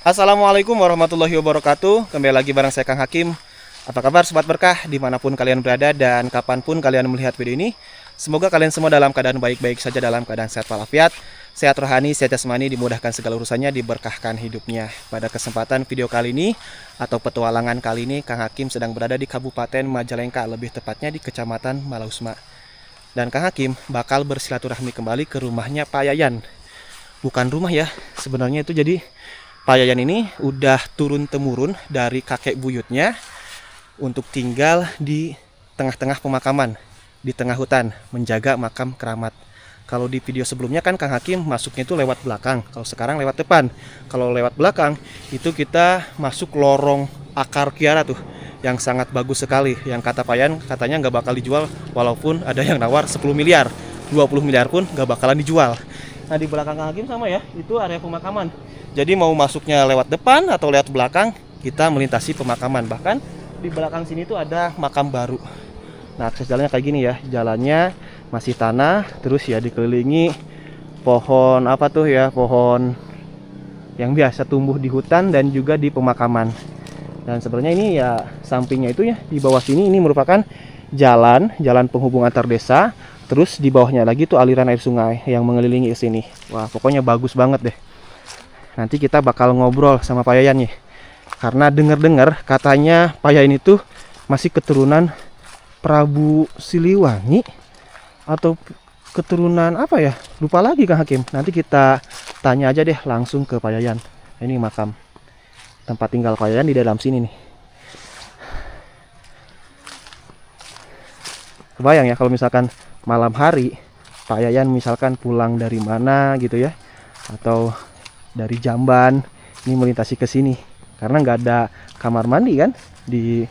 Assalamualaikum warahmatullahi wabarakatuh. Kembali lagi bareng saya Kang Hakim. Apa kabar sobat berkah dimanapun kalian berada dan kapanpun kalian melihat video ini. Semoga kalian semua dalam keadaan baik-baik saja, dalam keadaan sehat walafiat, sehat rohani, sehat jasmani, dimudahkan segala urusannya, diberkahkan hidupnya. Pada kesempatan video kali ini atau petualangan kali ini, Kang Hakim sedang berada di Kabupaten Majalengka, lebih tepatnya di Kecamatan Malausma. Dan Kang Hakim bakal bersilaturahmi kembali ke rumahnya Pak Yayan. Bukan rumah ya, sebenarnya itu jadi Pak Yayan ini udah turun-temurun dari kakek buyutnya untuk tinggal di tengah-tengah pemakaman, di tengah hutan, menjaga makam keramat. Kalau di video sebelumnya kan Kang Hakim masuknya itu lewat belakang, kalau sekarang lewat depan. Kalau lewat belakang itu kita masuk lorong akar kiara tuh, yang sangat bagus sekali, yang kata Pak Yayan katanya nggak bakal dijual, walaupun ada yang nawar 10 miliar, 20 miliar pun nggak bakalan dijual. Nah di belakang Kang Hakim sama ya, itu area pemakaman. Jadi mau masuknya lewat depan atau lewat belakang, kita melintasi pemakaman. Bahkan di belakang sini tuh ada makam baru. Nah akses jalannya kayak gini ya, jalannya masih tanah, terus ya dikelilingi pohon apa tuh ya, pohon yang biasa tumbuh di hutan dan juga di pemakaman. Dan sebenarnya ini ya sampingnya itu ya, di bawah sini ini merupakan jalan penghubung antar desa. Terus di bawahnya lagi tuh aliran air sungai yang mengelilingi ke sini. Wah, pokoknya bagus banget deh. Nanti kita bakal ngobrol sama Pak Yayan nih. Karena dengar-dengar katanya Pak Yayan itu masih keturunan Prabu Siliwangi atau keturunan apa ya? Lupa lagi Kang Hakim. Nanti kita tanya aja deh langsung ke Pak Yayan. Ini makam tempat tinggal Pak Yayan di dalam sini nih. Kebayang ya kalau misalkan malam hari Pak Yayan misalkan pulang dari mana gitu ya, atau dari Jamban ini melintasi ke sini karena nggak ada kamar mandi kan di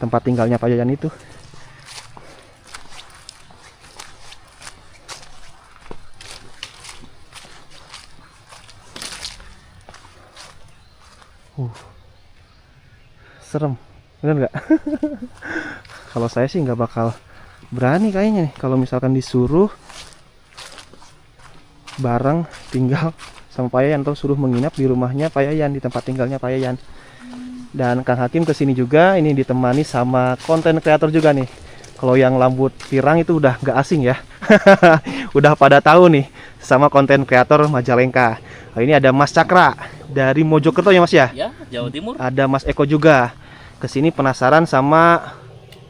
tempat tinggalnya Pak Yayan itu. Serem, bener nggak? Kalau saya sih nggak bakal berani kayaknya nih kalau misalkan disuruh bareng tinggal sama Pak Yayan atau suruh menginap di rumahnya Pak Yayan, di tempat tinggalnya Pak Yayan. Dan Kang Hakim kesini juga ini ditemani sama konten kreator juga nih. Kalau yang rambut pirang itu udah nggak asing ya. Udah pada tahu nih sama konten kreator Majalengka. Nah, ini ada Mas Cakra dari Mojokerto ya Mas ya? Ya, Jawa Timur. Ada Mas Eko juga. Kesini penasaran sama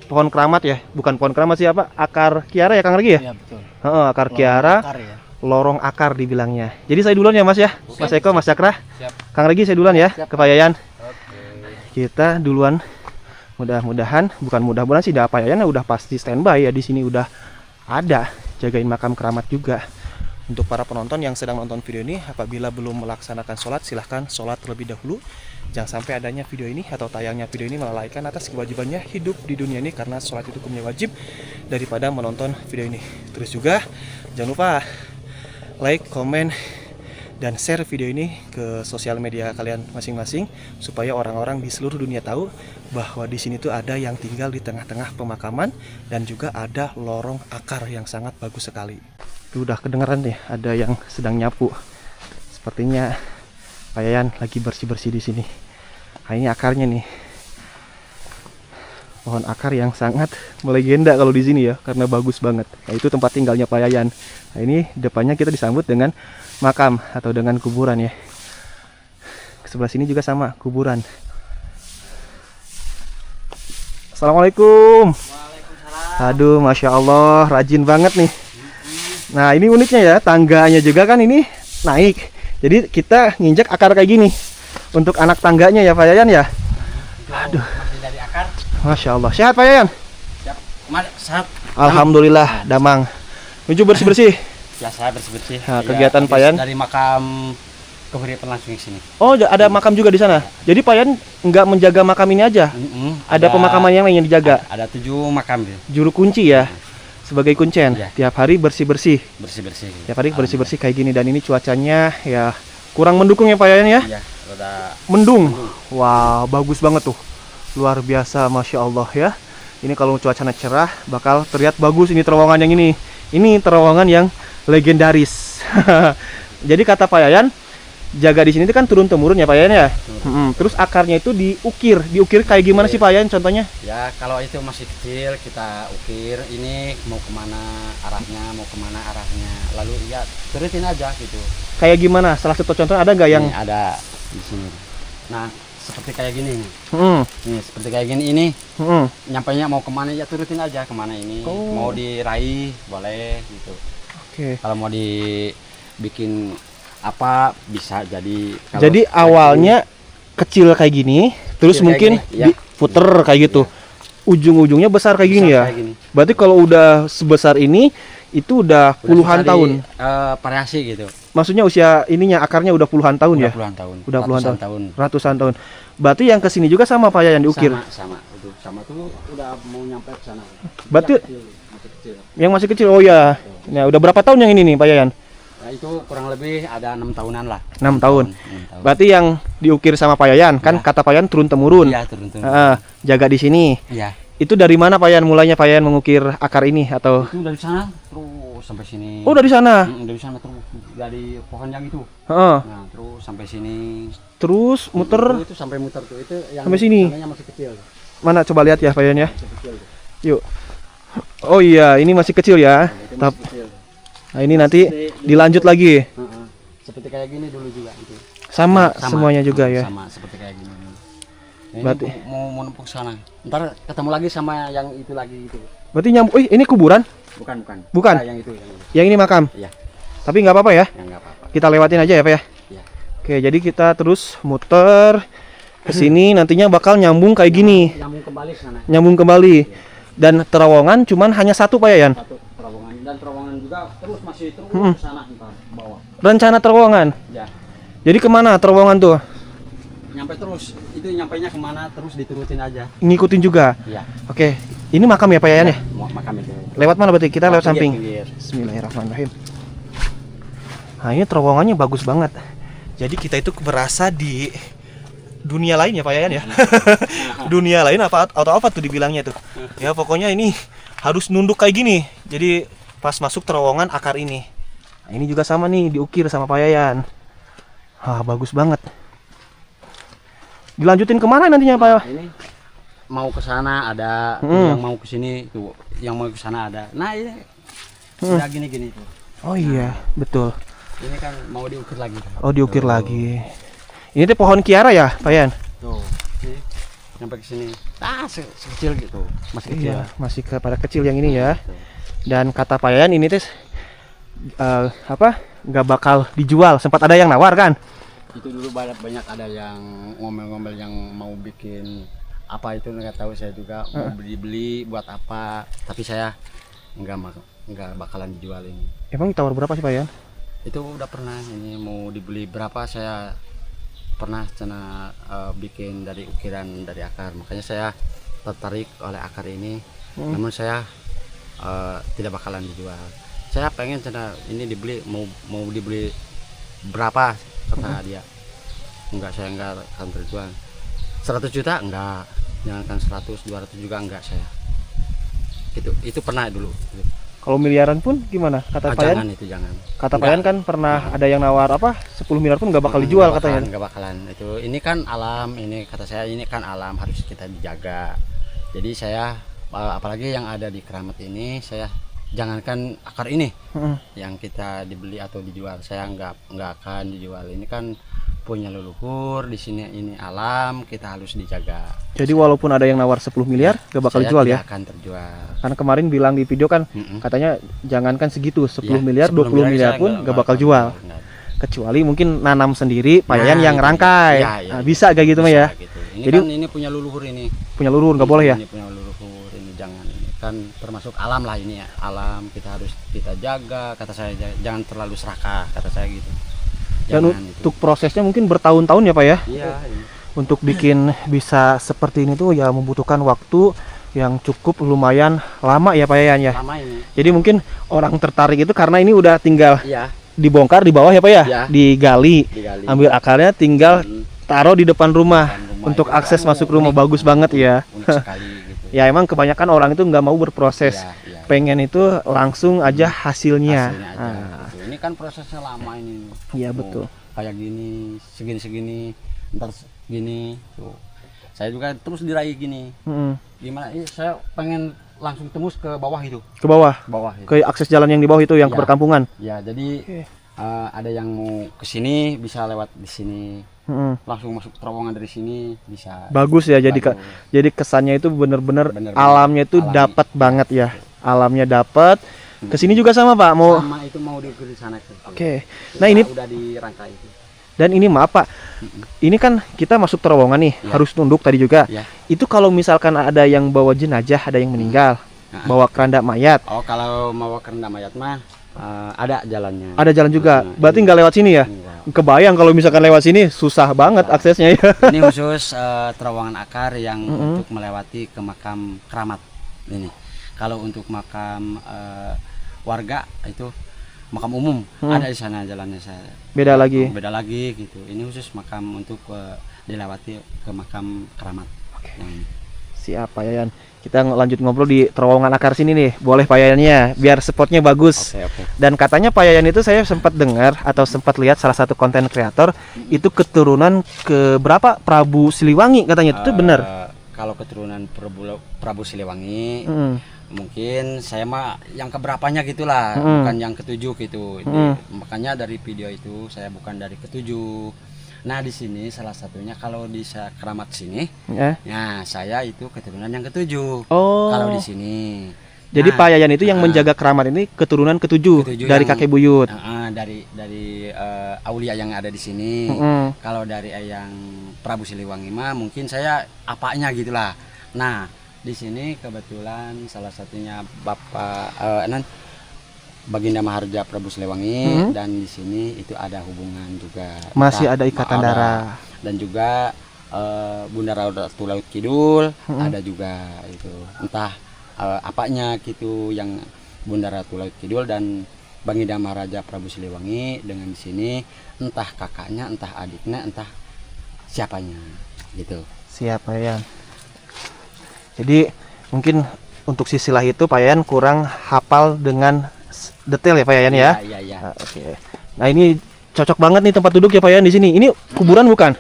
pohon keramat ya, bukan pohon keramat sih, apa, akar kiara ya Kang Regi ya? Iya betul. Akar kiara, Akar ya. lorong akar dibilangnya. Jadi saya duluan ya Mas ya. Oke. Mas Eko, Mas Cakra. Siap. Kang Regi saya duluan ya. Siap. Ke Pak Yayan. Oke. Kita duluan. Mudah-mudahan, bukan mudah-mudahan sih, Pak Yayan udah pasti standby ya di sini, udah ada jagain makam keramat juga. Untuk para penonton yang sedang nonton video ini, apabila belum melaksanakan sholat, silahkan sholat terlebih dahulu. Jangan sampai adanya video ini atau tayangnya video ini melalaikan atas kewajibannya hidup di dunia ini, karena sholat itu hukumnya wajib daripada menonton video ini. Terus juga jangan lupa like, komen, dan share video ini ke sosial media kalian masing-masing supaya orang-orang di seluruh dunia tahu bahwa di sini tuh ada yang tinggal di tengah-tengah pemakaman dan juga ada lorong akar yang sangat bagus sekali. Itu udah kedengeran nih, ada yang sedang nyapu. Sepertinya Pak Yayan lagi bersih-bersih di sini. Nah, ini akarnya nih. Pohon akar yang sangat melegenda kalau di sini ya, karena bagus banget. Nah, itu tempat tinggalnya Pak Yayan. Nah, ini depannya kita disambut dengan makam atau dengan kuburan ya. Sebelah sini juga sama, kuburan. Assalamualaikum. Waalaikumsalam. Aduh, Masya Allah, rajin banget nih. Nah, ini uniknya ya, tangganya juga kan ini naik. Jadi kita nginjak akar kayak gini untuk anak tangganya ya Pak Yayan ya. Aduh, Dari akar. Masya Allah. Sehat Pak Yayan? Siap. Sehat. Alhamdulillah, damang. Menuju bersih-bersih. Biasa bersih-bersih. Nah, kegiatan habis Pak Yayan? dari makam kehuriatan langsung ke sini. Oh, ada makam juga di sana. Jadi Pak Yayan nggak menjaga makam ini aja. Ada pemakaman yang lain yang dijaga. Ada 7 makam ya. Juru kunci ya, sebagai kuncen. Iya. Tiap hari bersih-bersih. Bersih-bersih. Tiap hari bersih-bersih kayak gini, dan ini cuacanya ya kurang mendukung ya Pak Yayan ya. Iya, udah Mendung. Wah, bagus banget tuh. Luar biasa, Masya Allah ya. Ini kalau cuacanya cerah bakal terlihat bagus ini terowongan yang ini. Ini terowongan yang legendaris. Jadi kata Pak Yayan, jaga di sini itu kan turun temurun ya Pak Yayan ya. Terus akarnya itu diukir kayak gimana sih Pak Yayan contohnya? Ya kalau itu masih kecil kita ukir ini mau kemana arahnya, lalu ya turutin aja gitu. Kayak gimana? Salah satu contoh ada nggak yang? Ini ada di sini. Nah seperti kayak gini nih. Hmm. Nih seperti kayak gini ini. Hmm. Nyampainya mau kemana ya turutin aja kemana ini. Oh. Mau diraih boleh gitu. Oke. Kalau mau dibikin apa bisa jadi. Kalau Jadi kayak awalnya kecil kayak gini, terus Kecil kayak mungkin gini, ya. diputer kayak gitu. Ujung-ujungnya besar kayak gini, gini ya. kayak gini. Berarti kalau udah sebesar ini itu udah puluhan susah tahun. Variasi gitu. Maksudnya usia ininya akarnya udah puluhan tahun ya? Puluhan tahun. Udah puluhan Ratusan tahun. Ratusan tahun. Berarti yang kesini juga sama Pak Yayan diukir. Sama tuh udah mau nyampe ke sana. Berarti Masih kecil. yang masih kecil, oh ya. Nah, udah berapa tahun yang ini nih Pak Yayan? Nah, itu kurang lebih ada 6 tahunan lah. 6 tahun. 6 tahun. Berarti yang diukir sama Pak Yayan kan Ya. kata Pak Yayan turun temurun. Iya, turun. Jaga di sini. Iya. Itu dari mana Pak Yayan mulainya Pak Yayan mengukir akar ini atau? Itu dari sana terus sampai sini. Oh, dari sana. Dari sana terus dari pohon yang itu. Heeh. Nah, terus sampai sini. Terus muter Itu sampai muter tuh. Itu yang Sampai sini. sananya masih kecil. mana coba lihat ya Pak Yayan ya. Masih kecil. Yuk. Oh iya, ini masih kecil ya. Itu Tap- masih kecil. Nah, ini nanti dilanjut lagi. Heeh. Seperti kayak gini dulu juga itu. Sama semuanya juga ya. Sama seperti kayak gini. Nah, Berarti ini mau nempuk sana. Ntar ketemu lagi sama yang itu lagi gitu. berarti nyambung. Ini kuburan? Bukan. Bukan? Nah, yang itu. Yang ini makam. Iya. Tapi nggak apa-apa ya. Yang enggak apa-apa. Kita lewatin aja ya Pak ya. Iya. Oke, jadi kita terus muter ke sini nantinya bakal nyambung kayak gini. Nyambung kembali sana. Nyambung kembali. Dan terowongan cuman hanya satu Pak Yayan. Satu terowongan dan terowongan juga terus masih terus ke sana ntar bawah. Rencana terowongan. Ya. Jadi kemana terowongan tuh? Nyampe terus. Itu nyampainya kemana terus diturutin aja. Ngikutin juga. Iya. Oke, ini makam ya Pak Yayan ya? Makam itu. Lewat mana berarti? Kita lewat samping. Pinggir. Bismillahirrahmanirrahim. Nah, ini terowongannya bagus banget. Jadi kita itu berasa di dunia lain ya Pak Yayan ya. Dunia lain atau apa tuh dibilangnya tuh. Ya pokoknya ini harus nunduk kayak gini. Jadi pas masuk terowongan akar ini. Nah, ini juga sama nih diukir sama Pak Yayan. Bagus banget. Dilanjutin kemana nantinya Pak? Ini mau ke sana ada, yang mau ke sini tuh, yang mau ke sana ada. Nah, ini udah gini-gini tuh. Oh iya, betul. Ini kan mau diukir lagi. Oh, diukir lagi. Ini tuh pohon kiara ya, Pak Yan? Tuh. Ini sampai ke sini. Sekecil gitu. Masih kecil. Iya, masih pada kecil yang ini ya. Tuh. Dan kata Pak Yan ini teh nggak bakal dijual. Sempat ada yang nawar kan? Itu dulu banyak ada yang ngomel-ngomel yang mau bikin apa itu nggak tahu saya juga mau beli buat apa, tapi saya nggak bakalan dijual ini. Emang tawar berapa sih Pak Yan? Itu udah pernah ini mau dibeli berapa, saya pernah bikin dari ukiran dari akar, makanya saya tertarik oleh akar ini. Namun saya tidak bakalan dijual. Saya pengen ini dibeli, mau dibeli berapa kata dia. Enggak, saya enggak akan terjual. 100 juta enggak, jangankan 100, 200 juga enggak saya. Itu pernah dulu. Kalau miliaran pun gimana? Kata Pak Yan? Jangan itu jangan. Kata Pak Yan kan pernah ada yang nawar 10 miliar pun nggak bakal dijual katanya. Enggak bakalan. Ini kan alam, ini kata saya ini kan alam, harus kita dijaga. Jadi saya apalagi yang ada di Keramat ini, saya jangankan akar ini yang kita dibeli atau dijual, saya nggak akan dijual. Ini kan punya leluhur di sini, ini alam, kita harus dijaga. Jadi walaupun ada yang nawar 10 miliar nggak bakal Saya dijual tidak ya? akan terjual. Karena kemarin bilang di video kan katanya jangankan segitu 10 Ya, miliar 10 20 miliar saya pun nggak bakal jual. enggak. Kecuali mungkin nanam sendiri Pak Yan yang itu. rangkai. Ya, Nah, bisa kayak gitu mah ya. Gitu. Ini Jadi kan ini punya leluhur ini. punya luruh nggak boleh ya? Ini punya leluhur, ini jangan, ini kan termasuk alam lah ini ya. Alam kita harus kita jaga, kata saya, jangan terlalu serakah, kata saya gitu. Dan Jangan untuk prosesnya mungkin bertahun-tahun ya Pak ya? Iya, ini. Untuk bikin bisa seperti ini tuh ya membutuhkan waktu yang cukup lumayan lama ya Pak Yayan ya. Lama ini. Jadi mungkin orang tertarik itu karena ini udah tinggal Iya, dibongkar di bawah ya Pak ya, Ya. digali, digali. ambil akarnya tinggal taruh di depan rumah Depan rumah untuk itu akses kan masuk rumah. unik, Bagus banget ya. Unik sekali gitu. Ya emang kebanyakan orang itu nggak mau berproses, Ya, pengen itu langsung aja hasilnya. hasilnya aja, gitu. Ini kan prosesnya lama ini. Iya betul. kayak gini, segini ntar gini tuh. Saya juga terus diraih gini. Gimana? Saya pengen langsung tembus ke bawah itu. Ke bawah. Itu. Ke akses jalan yang di bawah itu yang ke Ya. perkampungan. Ya, jadi ada yang mau ke sini bisa lewat di sini. Langsung masuk terowongan dari sini bisa. Bagus ya, jadi kesannya itu bener-bener alamnya itu dapat banget ya. Alamnya dapat. Kesini juga sama Pak, sama itu mau di sana. Oke. Nah ini udah dirangkai itu. Dan ini maaf Pak, ini kan kita masuk terowongan nih, harus tunduk tadi juga. Itu kalau misalkan ada yang bawa jenazah, ada yang meninggal, bawa keranda mayat. Oh, kalau mau keranda mayat mah ada jalannya. Ada jalan juga. Berarti nggak lewat sini ya? Kebayang kalau misalkan lewat sini susah banget aksesnya ya. Ini khusus terowongan akar yang untuk melewati ke makam keramat ini. Kalau untuk makam warga itu makam umum ada di sana jalannya saya. Beda lagi gitu. Ini khusus makam untuk dilewati ke makam keramat. Siap Pak Yayan. Kita lanjut ngobrol di terowongan akar sini nih. Boleh Pak Yayannya biar spotnya bagus. Dan katanya Pak Yayan itu saya sempat dengar atau sempat lihat salah satu konten kreator itu keturunan ke berapa Prabu Siliwangi katanya. Itu benar? Kalau keturunan Prabu Siliwangi mungkin saya mah yang keberapanya gitulah, bukan yang ketujuh gitu. Makanya dari video itu saya bukan dari ketujuh. Nah di sini salah satunya kalau di keramat sini, nah saya itu keturunan yang ketujuh. Kalau di sini. Jadi Pak Yayan itu yang menjaga keramat ini keturunan ketujuh dari kakek buyut. Dari aulia yang ada di sini. Kalau dari yang Prabu Siliwangi mah mungkin saya apanya gitulah. Nah di sini kebetulan salah satunya Bapak Baginda Maharja Prabu Siliwangi dan di sini itu ada hubungan juga. Masih ada ikatan darah. Dan juga Bunda Ratu Laut Kidul ada juga itu. Entah apanya gitu yang Bunda Ratu Laut Kidul dan Baginda Maharaja Prabu Siliwangi dengan di sini entah kakaknya, entah adiknya, entah siapanya gitu. Siap Pak Yayan. Jadi mungkin untuk silsilah itu Pak Yayan kurang hafal dengan detail ya Pak Yayan ya. Iya. Oke. Nah ini cocok banget nih tempat duduk ya Pak Yayan di sini. Ini kuburan bukan?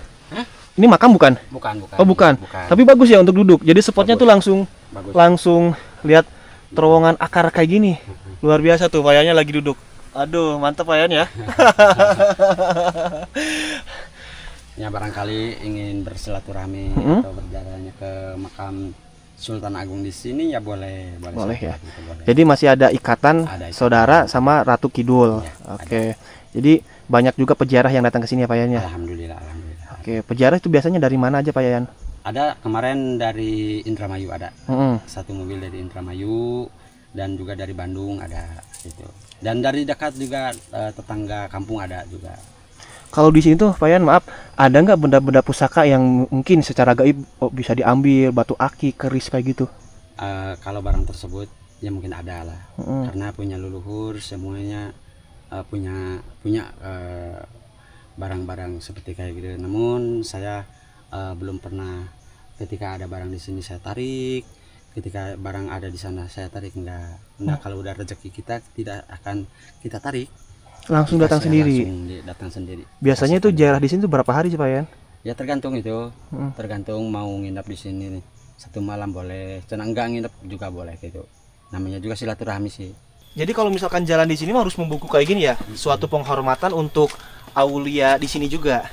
Ini makam bukan? Bukan. Oh bukan. Tapi bagus ya untuk duduk. Jadi spotnya tuh langsung lihat terowongan akar kayak gini. Luar biasa tuh Pak Yayannya lagi duduk. Aduh mantap Pak Yayan ya. Ya barangkali ingin bersilaturahmi atau berjalannya ke makam Sultan Agung di sini ya boleh ya. Gitu, boleh. Jadi masih ada ikatan saudara sama Ratu Kidul. Oke. Jadi banyak juga peziarah yang datang ke sini ya Pak Yayan ya. Alhamdulillah. Oke, peziarah itu biasanya dari mana aja Pak Yayan? Ada kemarin dari Indramayu ada. Satu mobil dari Indramayu dan juga dari Bandung ada gitu. Dan dari dekat juga tetangga kampung ada juga. Kalau di sini tuh Pak Yayan maaf, ada nggak benda-benda pusaka yang mungkin secara gaib bisa diambil, batu aki, keris kayak gitu? Kalau barang tersebut ya mungkin ada lah, karena punya leluhur semuanya punya barang-barang seperti kayak gitu. Namun saya belum pernah ketika ada barang di sini saya tarik, ketika barang ada di sana saya tarik enggak. Kalau udah rezeki kita tidak akan kita tarik. Langsung datang sendiri. Biasanya itu jarak di sini tuh berapa hari sih Pak Yayan? Ya tergantung itu, tergantung mau nginep di sini nih. 1 malam boleh, enggak nginep juga boleh gitu. Namanya juga silaturahmi sih. Jadi kalau misalkan jalan di sini harus membuku kayak gini ya, suatu penghormatan untuk aulia di sini juga.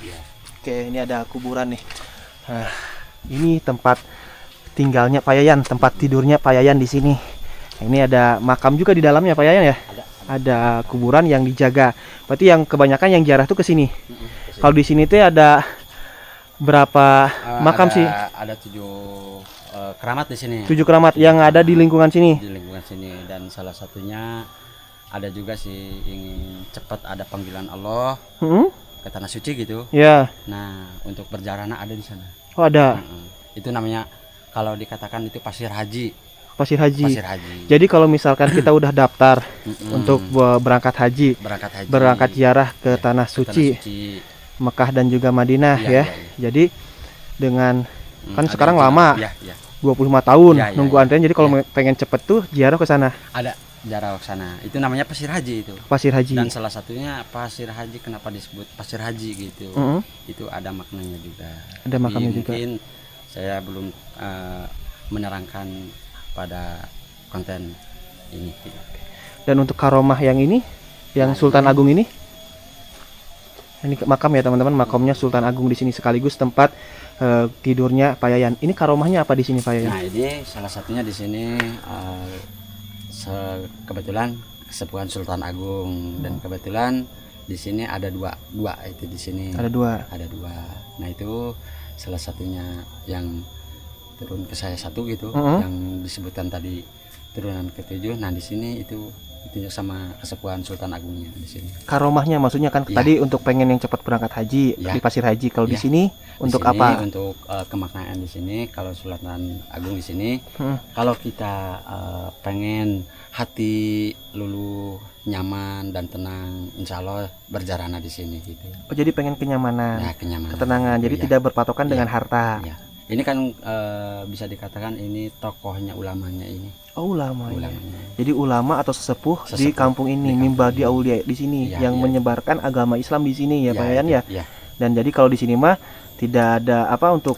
Oke, ini ada kuburan nih. Nah, ini tempat tinggalnya Pak Yayan, tempat tidurnya Pak Yayan di sini. Ini ada makam juga di dalamnya Pak Yayan ya. Ada kuburan yang dijaga. Berarti yang kebanyakan yang ziarah tuh ke sini. Kalau di sini tuh ada berapa makam sih? Ada 7 keramat di sini. 7 keramat yang ada di lingkungan sini. Di lingkungan sini dan salah satunya ada juga sih ingin cepat ada panggilan Allah ke tanah suci gitu. Ya. Nah untuk berjarana ada di sana. Oh ada. Itu namanya kalau dikatakan itu pasir haji. Pasir haji. Jadi kalau misalkan kita udah daftar untuk berangkat haji, berangkat ziarah ke tanah suci, Mekah dan juga Madinah ya. Jadi dengan kan sekarang lama, 25 tahun nunggu antrian. Jadi kalau pengen cepet tuh ziarah ke sana. Ada jarak sana. Itu namanya Pasir Haji itu. Pasir Haji. Dan salah satunya Pasir Haji, kenapa disebut Pasir Haji gitu? Mm-mm. Itu ada maknanya juga. Ada makamnya Jadi juga. mungkin saya belum menerangkan pada konten ini. Gitu. Dan untuk karomah yang ini, yang Nah, Sultan ini. Agung ini makam ya teman-teman, makamnya Sultan Agung di sini sekaligus tempat tidurnya Pak Yayan. Ini karomahnya apa di sini Pak Yayan? Nah ini salah satunya di sini kebetulan kesepuhan Sultan Agung dan kebetulan di sini ada dua itu di sini Ada dua. ada dua. Nah itu salah satunya yang turun ke saya satu gitu, yang disebutkan tadi turunan ke-7. Nah di sini itu ditunjuk sama kesepuhan Sultan Agungnya di sini. Karomahnya maksudnya kan Ya. tadi untuk pengen yang cepat berangkat haji Ya. di Pasir Haji. Kalau di Ya. sini Di untuk sini apa? Untuk kemaknaan di sini kalau Sultan Agung di sini, Hmm. kalau kita pengen hati luluh, nyaman dan tenang, insya Allah berjarana di sini gitu. Oh, jadi pengen kenyamanan, Nah, kenyamanan, ketenangan. Jadi Ya. tidak berpatokan Ya. dengan harta. Ya. Ini kan bisa dikatakan ini tokohnya ulamanya ini. Oh, ulama. Ya. Ulamanya. Jadi ulama atau sesepuh di Sesepuh kampung ini, di kampung Mimbadi ini. Aulia di sini Ya, yang ya. menyebarkan agama Islam di sini ya Pak Yayan ya. Ya. Dan jadi kalau di sini mah tidak ada apa untuk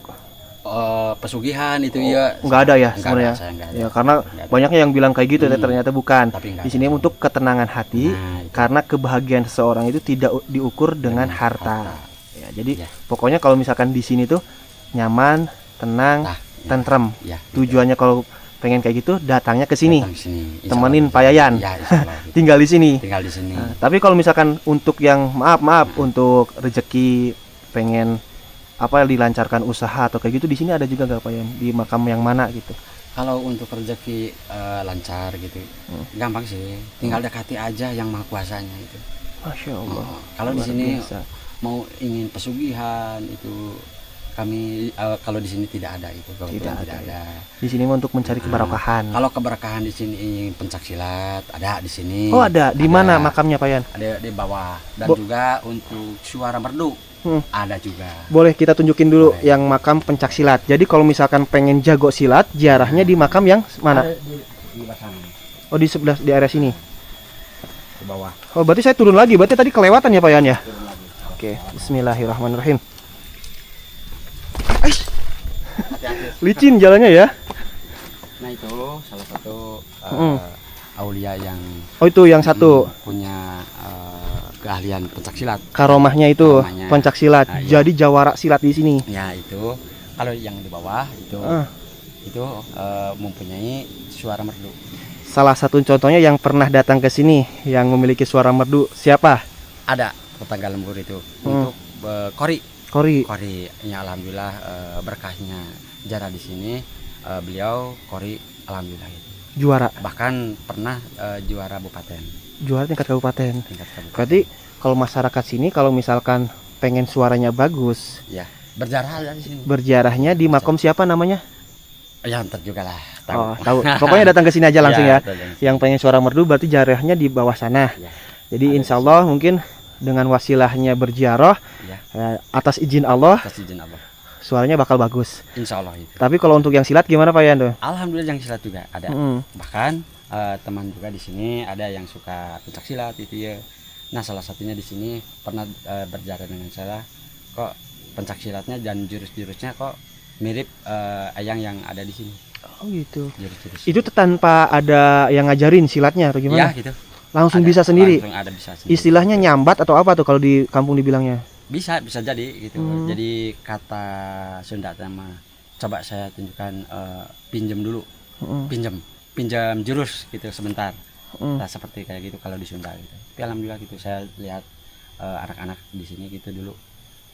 Pesugihan itu ya. nggak ada ya Nggak sebenarnya. ada, saya nggak ada. Ya karena Nggak ada. banyaknya yang bilang kayak gitu, ternyata bukan. Tapi nggak Di sini ada. untuk ketenangan hati, Nah, itu. karena kebahagiaan seseorang itu tidak diukur dengan harta. Ya, jadi Ya. pokoknya kalau misalkan di sini tuh nyaman, tenang, Nah, ya. tentrem. Ya. Tujuannya kalau pengen kayak gitu datangnya ke sini. Datang sini. Insya Temenin Allah. Pak Yayan. Ya, insya Allah, gitu. Tinggal di sini. Tinggal di sini. Nah, tapi kalau misalkan untuk yang maaf untuk rezeki pengen apa dilancarkan usaha atau kayak gitu di sini ada juga nggak Pak Yayan? Di makam yang mana gitu? Kalau untuk rezeki lancar gitu, gampang sih. Tinggal dekati aja yang maha kuasanya itu. Masya Allah. Kalau di Luar sini biasa. mau ingin pesugihan itu kami kalau di sini tidak ada itu. Kebetulan Tidak tidak ada, ada. Di sini mah untuk mencari keberkahan. Kalau keberkahan di sini ingin pencak silat ada di sini. Oh ada, di Ada. mana makamnya Pak Yayan? Ada di bawah dan juga untuk suara merdu ada juga. Boleh kita tunjukin dulu Boleh. yang makam pencak silat. Jadi kalau misalkan pengen jago silat, ziarahnya di makam yang mana? Ada di bawah sana, Oh di sebelah di area sini. di bawah. Oh berarti saya turun lagi. Berarti tadi kelewatan ya Pak Yayan ya? Turun lagi. Oke, Bismillahirrahmanirrahim. Aish, Hati-hati. licin jalannya ya. Nah itu salah satu Mm. aulia yang Oh itu yang satu. punya keahlian pencak silat. Karomahnya itu Karomahnya. pencak silat. Ah, iya. Jadi jawara silat di sini. Ya itu kalau yang di bawah itu Ah. mempunyai suara merdu. Salah satu contohnya yang pernah datang ke sini yang memiliki suara merdu siapa? Ada tetangga lembur itu Hmm. untuk kori. Kori. Ya alhamdulillah berkahnya jarah di sini beliau kori alhamdulillah itu. Juara. Bahkan pernah juara bupaten Juara tingkat kabupaten. tingkat kabupaten. Berarti kalau masyarakat sini kalau misalkan pengen suaranya bagus, Ya berjarah ada di sini. berziarahnya di makom siapa namanya? Ya ntar juga lah tahu. Oh, tahu. Pokoknya datang ke sini aja langsung ya. betul, Yang pengen suara merdu berarti jarahnya di bawah sana. Ya. Jadi Ada insya di Allah mungkin dengan wasilahnya berziarah Ya. atas izin Allah Atas izin Allah. suaranya bakal bagus. Insya Allah itu. Tapi kalau untuk yang silat gimana Pak Yando? Alhamdulillah yang silat juga ada. Hmm. Bahkan teman juga di sini ada yang suka pencak silat itu ya. Nah salah satunya di sini pernah berjalan dengan saya, kok pencak silatnya dan jurus-jurusnya kok mirip yang ada di sini. Oh gitu. Jurus-jurus. Itu tanpa ada yang ngajarin silatnya atau ya gimana? gitu. Langsung Ada, bisa sendiri. Langsung ada bisa sendiri. Istilahnya nyambat atau apa tuh kalau di kampung dibilangnya? Bisa jadi gitu. Hmm. Jadi kata Sunda nama coba saya tunjukkan pinjam dulu. Hmm. Pinjam jurus gitu sebentar. Hmm. Nah, seperti kayak gitu kalau di Sunda gitu. Tapi alhamdulillah gitu saya lihat anak-anak di sini gitu dulu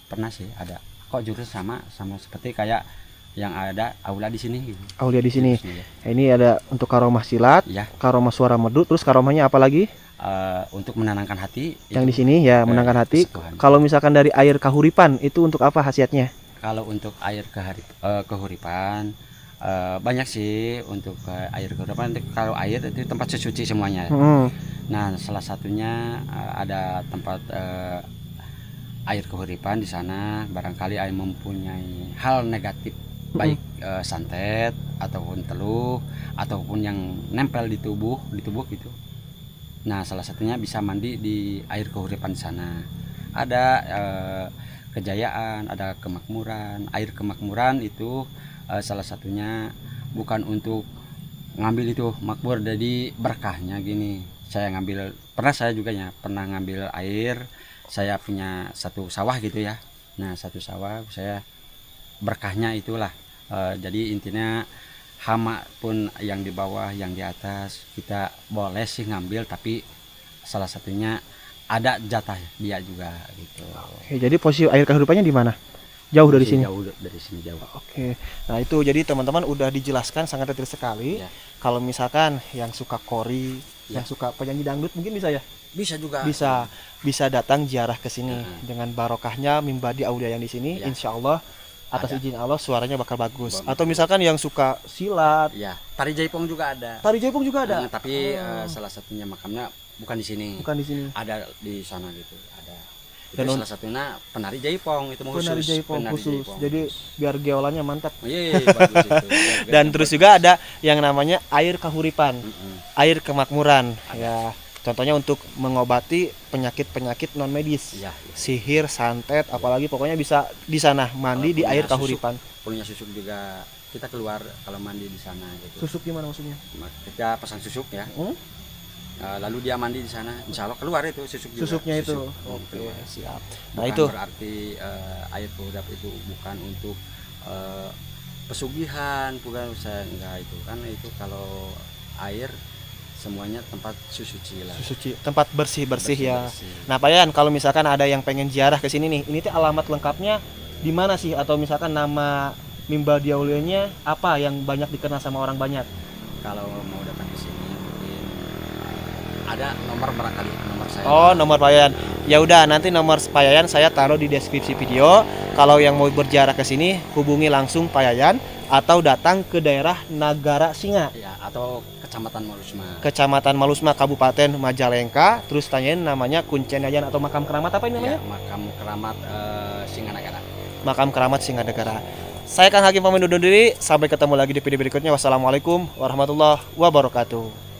pernah sih ada kok jurus sama seperti kayak yang ada aula di sini gitu. Aulia di sini. Jurusnya, ya. Nah, ini ada untuk karomah silat, Ya, karomah suara merdu, terus karomahnya apa lagi? untuk menenangkan hati Yang itu, di sini ya menangkan hati. kesepuhan. Kalau misalkan dari air kahuripan itu untuk apa khasiatnya? Kalau untuk air kehuripan banyak sih untuk air kehuripan. Kalau air itu tempat sesuci semuanya. Hmm. Nah, salah satunya ada tempat air kehuripan di sana. Barangkali air mempunyai hal negatif baik santet ataupun teluh ataupun yang nempel di tubuh gitu. Nah, salah satunya bisa mandi di air kahuripan di sana. Ada kejayaan, ada kemakmuran. Air kemakmuran itu salah satunya bukan untuk ngambil itu makmur, jadi berkahnya gini. Saya pernah ngambil air. Saya punya satu sawah gitu ya. Nah, satu sawah saya berkahnya itulah. Jadi intinya hama pun yang di bawah, yang di atas kita boleh sih ngambil, tapi salah satunya ada jatah dia juga gitu. Oke, jadi posisi air kehidupannya di mana? Jauh dari sini. Jauh dari sini jauh. Oke, nah itu jadi teman-teman udah dijelaskan sangat detail sekali. Ya. Kalau misalkan yang suka kori, Ya. yang suka penyanyi dangdut mungkin bisa ya? Bisa juga. Bisa datang ziarah ke sini Ya. dengan barokahnya Mimbadi Aulia yang di sini. Ya. Insya Allah atas Ada. izin Allah suaranya bakal bagus. Bagus. Atau misalkan yang suka silat, Ya, tari jaipong juga ada. tari jaipong juga ada. Tapi salah satunya makamnya bukan di sini. Bukan di sini. Ada di sana gitu, ada. Dan Itu salah satunya penari jaipong itu khusus. Penari jaipong Penari khusus. jaipong Jadi khusus. biar geolannya mantap. Iya, bagus itu. Dan terus juga ada yang namanya air kahuripan, air kemakmuran. Ya, contohnya untuk mengobati penyakit-penyakit non medis, Iya, sihir, santet, apalagi pokoknya bisa di sana mandi di Punya air susuk. kahuripan. Punya susuk juga kita keluar kalau mandi di sana gitu. Susuk gimana maksudnya? Kita pasang susuk ya. Hmm? Lalu dia mandi di sana, insya Allah keluar itu susuk juga. Susuknya itu. Susuk. Oke, Keluar. siap. Bukan Nah, itu berarti air purudap itu bukan untuk pesugihan, bukan saya enggak itu kan, itu kalau air semuanya tempat suci lah. suci, tempat bersih-bersih ya. Bersih-bersih. Nah, Pak Yan, kalau misalkan ada yang pengen ziarah ke sini nih, ini tuh alamat lengkapnya di mana sih, atau misalkan nama Mimbadi Aulianya apa yang banyak dikenal sama orang banyak? Kalau mau datang ke sini mungkin ada nomor barangkali nomor saya. Oh, nomor Pak Yayan. Ya udah, nanti nomor Pak Yayan saya taruh di deskripsi video. Kalau yang mau berziarah ke sini, hubungi langsung Pak Yayan atau datang ke daerah Nagara Singa, Ya, atau Kecamatan Malusma. Kecamatan Malusma, Kabupaten Majalengka. Terus tanyain namanya Kuncen Yayan atau makam keramat apa ini namanya? Ya, makam keramat Singanagara. Makam keramat Singadegara. Saya Kang Hakim pamit undur diri. Sampai ketemu lagi di video berikutnya. Wassalamualaikum warahmatullahi wabarakatuh.